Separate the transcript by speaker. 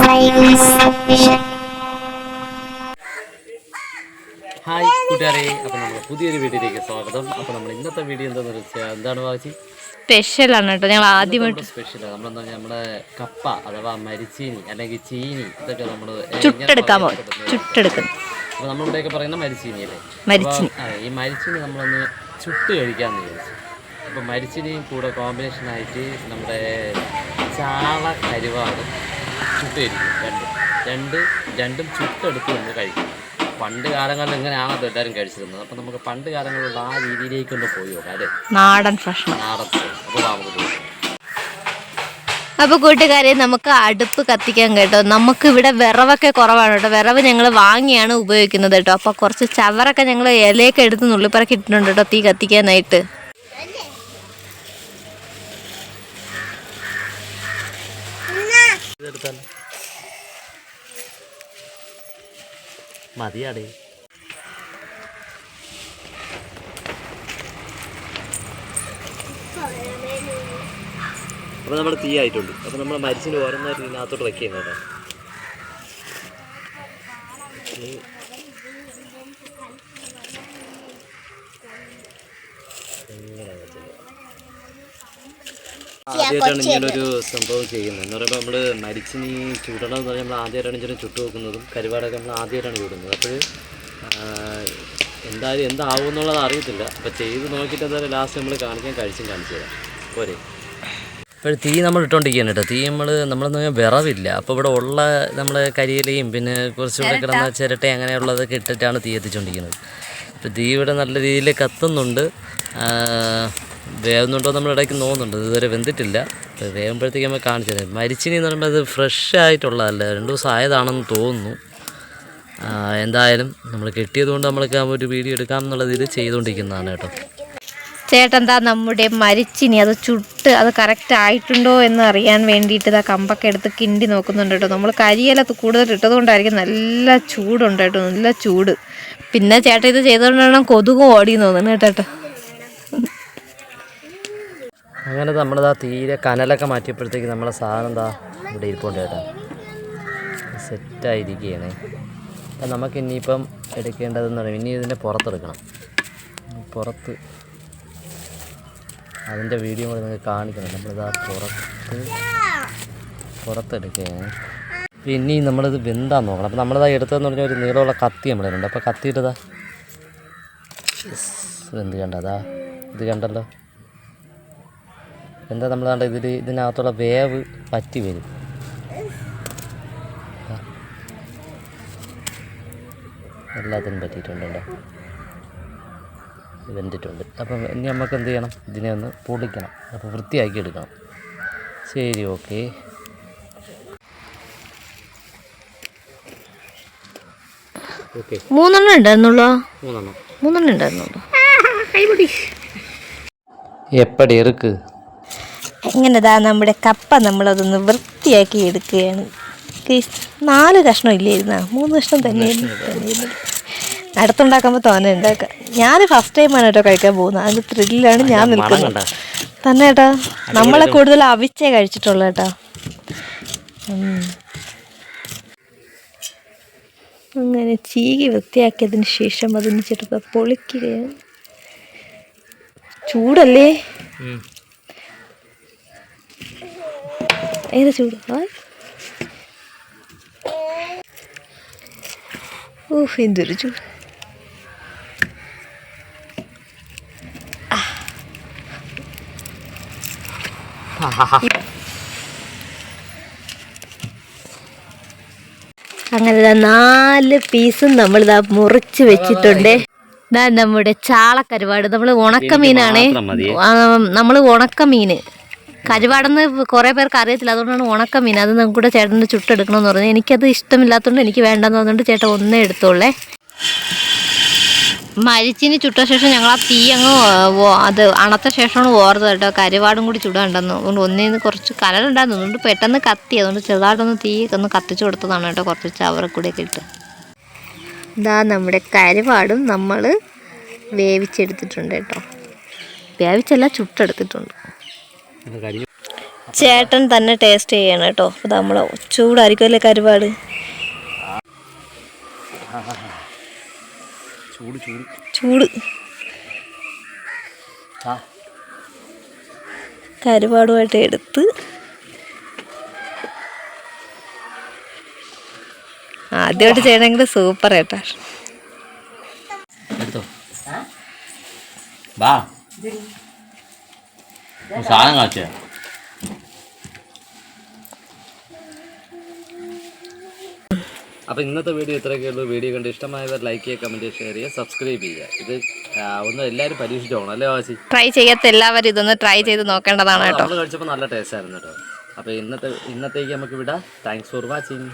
Speaker 1: Hi കൂട്ടുകാരെ, അപ്പോൾ നമ്മൾ പുതിയൊരു വീഡിയോയിലേക്ക് സ്വാഗതം. അപ്പോൾ നമ്മൾ ഇന്നത്തെ വീഡിയോ എന്താണെന്ന് വെച്ചാൽ എന്താണ് വായിച്ച്
Speaker 2: സ്പെഷ്യലാണ് കേട്ടോ. ഞങ്ങൾ ആദ്യമായിട്ട്
Speaker 1: സ്പെഷ്യലാണ് നമ്മളെന്താ നമ്മുടെ കപ്പ അഥവാ മരിച്ചീനി അല്ലെങ്കിൽ ചീനി ഇതൊക്കെ നമ്മൾ
Speaker 2: ചുട്ടെടുക്കാമോ ചുട്ടെടുക്കും.
Speaker 1: അപ്പോൾ നമ്മളിവിടെയൊക്കെ പറയുന്ന മരിച്ചീനി അല്ലേ,
Speaker 2: മരിച്ചിനി.
Speaker 1: ഈ മരിച്ചീനി നമ്മളൊന്ന് ചുട്ട് കഴിക്കാമെന്ന് വിചാരിച്ചു. അപ്പോൾ മരിച്ചിനിയും കൂടെ കോമ്പിനേഷനായിട്ട് നമ്മുടെ ചാള കരുവാട് ചുട്ട് കഴിക്കും. രണ്ടും ചുട്ടെടുത്ത് നമ്മൾ കഴിക്കും. പണ്ട് കാലങ്ങളിൽ എങ്ങനെയാണത് എല്ലാവരും കഴിച്ചിരുന്നത്. അപ്പം നമുക്ക് പണ്ട് കാലങ്ങളിലുള്ള ആ രീതിയിലേക്കൊന്ന് പോയി നോക്കാം അല്ലേ,
Speaker 2: നാടൻ ഭക്ഷണം.
Speaker 1: അപ്പോൾ നമുക്ക് പോയി.
Speaker 2: അപ്പോൾ കൂട്ടുകാരെ, നമുക്ക് അടുപ്പ് കത്തിക്കാൻ കേട്ടോ. നമുക്ക് ഇവിടെ വിറവൊക്കെ കുറവാണ് കേട്ടോ. വിറവ് ഞങ്ങൾ വാങ്ങിയാണ് ഉപയോഗിക്കുന്നത് കേട്ടോ. അപ്പോൾ കുറച്ച് ചവറൊക്കെ ഞങ്ങൾ ഇലയൊക്കെ എടുത്ത് നുള്ളിപ്പറക്കി ഇട്ടിട്ടുണ്ട് കേട്ടോ തീ കത്തിക്കാനായിട്ട്.
Speaker 1: മതിയാടേ. അപ്പോൾ നമ്മുടെ തീ ആയിട്ടുണ്ട്. അപ്പോൾ നമ്മൾ മരിച്ചിന് ഓരോന്നായിട്ട് ഇതിനകത്തോട്ട് വയ്ക്കുന്നത് കേട്ടോ. ആദ്യമായിട്ടാണ് ഇങ്ങനൊരു സംഭവം ചെയ്യുന്നത്. എന്ന് പറയുമ്പോൾ നമ്മൾ മരിച്ചിനി ചൂടണം എന്ന് പറഞ്ഞാൽ നമ്മൾ ആദ്യമായിട്ടാണ് ഇങ്ങനെ ചുട്ടു വെക്കുന്നതും കരുവാടൊക്കെ നമ്മൾ ആദ്യമായിട്ടാണ് ചൂടുന്നത്. അപ്പോൾ എന്തായാലും എന്താവും എന്നുള്ളത് അറിയത്തില്ല. അപ്പോൾ ചെയ്ത് നോക്കിയിട്ട് എന്തായാലും ലാസ്റ്റ് നമ്മൾ കാണിച്ചു തരാം പോരെ. ഇപ്പോൾ തീ നമ്മൾ ഇട്ടുകൊണ്ടിരിക്കുകയാണ് കേട്ടോ. തീ നമ്മളെന്ന് പറഞ്ഞാൽ വിറവില്ല. അപ്പോൾ ഇവിടെ ഉള്ള നമ്മൾ കരിയിലയും പിന്നെ കുറച്ചുകൂടെ കിടന്ന ചിരട്ട അങ്ങനെയുള്ളതൊക്കെ ഇട്ടിട്ടാണ് തീ എത്തിച്ചുകൊണ്ടിരിക്കുന്നത്. അപ്പോൾ തീ ഇവിടെ നല്ല രീതിയിൽ കത്തുന്നുണ്ട്. വേവുന്നുണ്ടോ നമ്മൾ ഇടയ്ക്ക് നോക്കുന്നുണ്ട്. ഇതുവരെ വെന്തിട്ടില്ല. അപ്പോൾ വേവുമ്പോഴത്തേക്ക് നമ്മൾ കാണിച്ചു തരാം. മരിച്ചിനി എന്ന് പറയുമ്പോൾ അത് ഫ്രഷ് ആയിട്ടുള്ളതല്ല, 2 ദിവസം ആയതാണെന്ന് തോന്നുന്നു. എന്തായാലും നമ്മൾ കിട്ടിയതുകൊണ്ട് നമ്മൾക്ക് ഒരു വീഡിയോ എടുക്കാം എന്നുള്ളത് ഇത് ചെയ്തുകൊണ്ടിരിക്കുന്നതാണ് കേട്ടോ.
Speaker 2: ചേട്ടൻ നമ്മുടെ മരിച്ചിനി അത് ചുട്ട് അത് കറക്റ്റ് ആയിട്ടുണ്ടോ എന്ന് അറിയാൻ വേണ്ടിയിട്ട് ഇതാ കമ്പൊക്കെ എടുത്ത് കിണ്ടി നോക്കുന്നുണ്ട് കേട്ടോ. നമ്മൾ കരിയില കൂടുതൽ ഇട്ടതുകൊണ്ടായിരിക്കും നല്ല ചൂടുണ്ട് കേട്ടോ, നല്ല ചൂട്. പിന്നെ ചേട്ടൻ ഇത് ചെയ്തുകൊണ്ടാണ് കൊതുകും ഓടി തോന്നുന്നു കേട്ടോ.
Speaker 1: അങ്ങനെ നമ്മളിതാ തീരെ കനലൊക്കെ മാറ്റിയപ്പോഴത്തേക്ക് നമ്മളെ സാധനം എന്താ ഇവിടെ ഇരിപ്പുണ്ട് കേട്ടോ, സെറ്റായിരിക്കുകയാണ്. അപ്പം നമുക്ക് ഇനിയിപ്പം എടുക്കേണ്ടതെന്ന് പറയുമ്പോൾ ഇനി ഇതിൻ്റെ പുറത്തെടുക്കണം. പുറത്ത് അതിൻ്റെ വീഡിയോ കൂടെ നിങ്ങൾക്ക് കാണിക്കണം. നമ്മളിതാ പുറത്തെടുക്കുകയാണ്. പിന്നെ നമ്മളിത് വെന്താൻ നോക്കണം. അപ്പോൾ നമ്മളിതാ എടുത്തതെന്ന് പറഞ്ഞാൽ ഒരു നീളമുള്ള കത്തി നമ്മളിടുന്നുണ്ട്. അപ്പോൾ കത്തിയിട്ടതാ വെന്ത് കണ്ടതാ, ഇത് കണ്ടല്ലോ എന്താ നമ്മൾ കണ്ട ഇതിനകത്തുള്ള വേവ് പറ്റി വരും. എല്ലാത്തിനും പറ്റിയിട്ടുണ്ടല്ലോ, വെന്തിട്ടുണ്ട്. അപ്പം ഇനി നമുക്ക് എന്ത് ചെയ്യണം, ഇതിനെ ഒന്ന് പൊളിക്കണം. അപ്പോൾ വൃത്തിയാക്കി എടുക്കണം. ശരി, ഓക്കെ.
Speaker 2: മൂന്നെണ്ണം ഉണ്ടായിരുന്നുള്ളൂ.
Speaker 1: എപ്പടി ഇറുക്ക്
Speaker 2: ഇങ്ങനെതാ നമ്മുടെ കപ്പ നമ്മളതൊന്ന് വൃത്തിയാക്കി എടുക്കുകയാണ്. 4 കഷ്ണം ഇല്ലായിരുന്ന 3 കഷ്ണം തന്നെയായിരുന്നു. അടുത്തുണ്ടാക്കുമ്പോൾ തോന്നെ ഉണ്ടാക്കാം. ഞാൻ ഫസ്റ്റ് ടൈമാണ് കേട്ടോ കഴിക്കാൻ പോകുന്നത്. അതിൻ്റെ ത്രില്ലാണ് ഞാൻ നിൽക്കുന്നത് തന്നെ കേട്ടോ. നമ്മളെ കൂടുതൽ അവിച്ചേ കഴിച്ചിട്ടുള്ളൂ കേട്ടോ. അങ്ങനെ ചീകി വൃത്തിയാക്കിയതിന് ശേഷം അതിന് ചെറുപ്പം പൊളിക്കുകയാണ്. ചൂടല്ലേ, ഏതാ ചൂട്. എന്തൊരു ചൂട്. അങ്ങനെ 4 പീസും നമ്മളിതാ മുറിച്ച് വെച്ചിട്ടുണ്ട്. നമ്മുടെ ചാളക്കരുവാട് നമ്മൾ ഉണക്കമീനാണ്. നമ്മൾ ഉണക്കമീൻ കരുവാടെന്ന് കുറേ പേർക്ക് അറിയത്തില്ല, അതുകൊണ്ടാണ് ഉണക്കമീൻ. അത് നമുക്ക് കൂടെ ചേട്ടൻ്റെ ചുട്ടെടുക്കണമെന്ന് പറഞ്ഞു. എനിക്കത് ഇഷ്ടമില്ലാത്തതുകൊണ്ട് എനിക്ക് വേണ്ടെന്ന് പറഞ്ഞുകൊണ്ട് ചേട്ടൻ ഒന്നേ എടുത്തോളേ. മരിച്ചിന് ചുട്ട ശേഷം ഞങ്ങൾ ആ തീ അങ്ങ് അത് അണത്ത ശേഷമാണ് ഓർത്തത് കേട്ടോ. കരുവാടും കൂടി ചുടാണ്ടെന്ന്. അതുകൊണ്ട് ഒന്നേന്ന് കുറച്ച് കനലുണ്ടായിരുന്നു, അതുകൊണ്ട് പെട്ടെന്ന് കത്തി. അതുകൊണ്ട് ചെറുതായിട്ടൊന്ന് തീ ഒന്ന് കത്തിച്ചു കൊടുത്തതാണ് കേട്ടോ, കുറച്ച് ചവറക്കൂടെയൊക്കെ ഇട്ട്. ഇതാ നമ്മുടെ കരുവാടും നമ്മൾ വേവിച്ചെടുത്തിട്ടുണ്ട് കേട്ടോ. വേവിച്ചല്ല, ചുട്ടെടുത്തിട്ടുണ്ട്. ചേട്ടൻ തന്നെ ടേസ്റ്റ് ചെയ്യണം കേട്ടോ. അപ്പോൾ നമ്മൾ ചൂടായിരിക്കുമല്ലേ കരുവാട്.
Speaker 1: ചൂട് ചൂട്
Speaker 2: ചൂട് കരുവാടുമായിട്ട് എടുത്ത് ആദ്യമായിട്ട് ചെയ്യണമെങ്കിൽ സൂപ്പർ ഏട്ടാ.
Speaker 1: എടുത്തോ വാ സാധനം കാച്ച. അപ്പോൾ ഇന്നത്തെ വീഡിയോ ഇത്രയൊക്കെ ഉള്ളൂ. വീഡിയോ കണ്ട് ഇഷ്ടമായവർ ലൈക്ക് ചെയ്യുക, കമൻറ്റ് ചെയ്യുക, ഷെയർ ചെയ്യുക, സബ്സ്ക്രൈബ് ചെയ്യുക. ഇത് ഒന്ന് എല്ലാവരും പരീക്ഷിച്ച് പോകണം അല്ലേ വാസി?
Speaker 2: ട്രൈ ചെയ്യാത്ത എല്ലാവരും ഇതൊന്ന് ട്രൈ ചെയ്ത് നോക്കേണ്ടതാണ് കേട്ടോ.
Speaker 1: നമ്മൾ കഴിച്ചപ്പോൾ നല്ല ടേസ്റ്റ് ആയിരുന്നു കേട്ടോ. അപ്പോൾ ഇന്നത്തേക്ക് നമുക്ക് വിടാം. Thanks for watching.